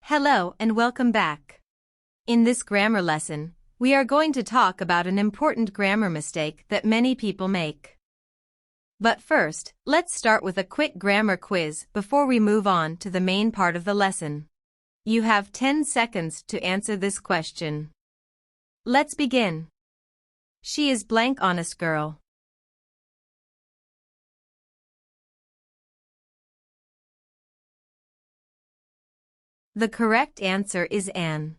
Hello and welcome back. In this grammar lesson, we are going to talk about an important grammar mistake that many people make. But first, let's start with a quick grammar quiz before we move on to the main part of the lesson. You have 10 seconds to answer this question. Let's begin. She is blank honest girl. The correct answer is Anne.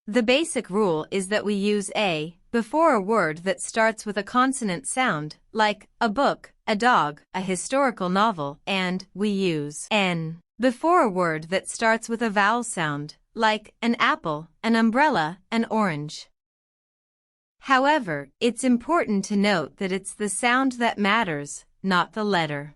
The basic rule is that we use a before a word that starts with a consonant sound, like a book, a dog, a historical novel, and we use n before a word that starts with a vowel sound, like an apple, an umbrella, an orange. However, it's important to note that it's the sound that matters, not the letter.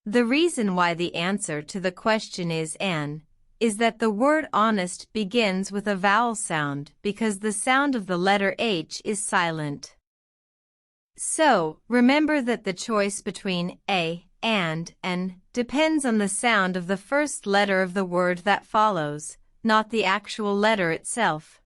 The reason why the answer to the question is Anne is that the word honest begins with a vowel sound because the sound of the letter H is silent. So, remember that the choice between a and n depends on the sound of the first letter of the word that follows, not the actual letter itself.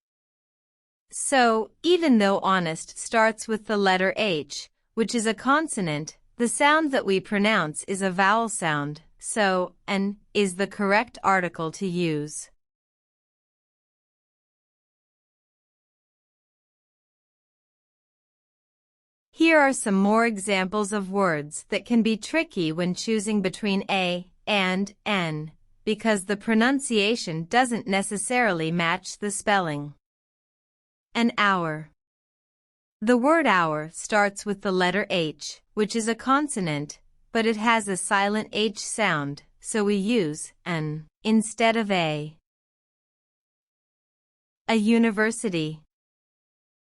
So, even though honest starts with the letter H, which is a consonant, the sound that we pronounce is a vowel sound, so n is the correct article to use. Here are some more examples of words that can be tricky when choosing between a and n, because the pronunciation doesn't necessarily match the spelling. An hour. The word hour starts with the letter H, which is a consonant, but it has a silent H sound, so we use n instead of a. A university.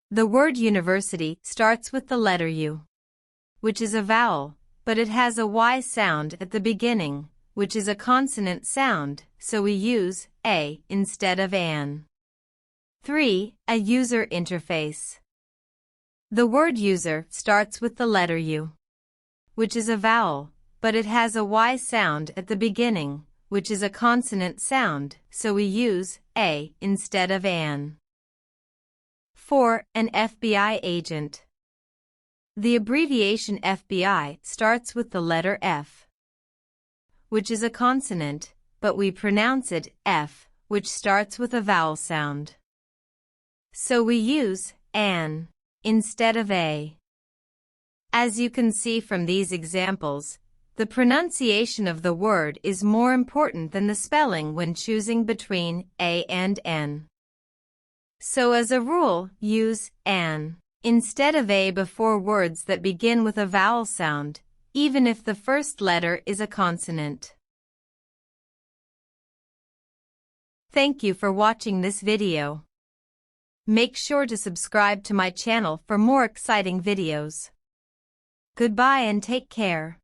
The word university starts with the letter U, which is a vowel, but it has a Y sound at the beginning, which is a consonant sound, so we use a instead of an. 3. A user interface. The word user starts with the letter U, which is a vowel, but it has a Y sound at the beginning, which is a consonant sound, so we use a instead of an. 4. An FBI agent. The abbreviation FBI starts with the letter F, which is a consonant, but we pronounce it F, which starts with a vowel sound. So we use an instead of a. As you can see from these examples, the pronunciation of the word is more important than the spelling when choosing between a and n. So as a rule, use an instead of a before words that begin with a vowel sound, even if the first letter is a consonant. Thank you for watching this video. Make sure to subscribe to my channel for more exciting videos. Goodbye and take care.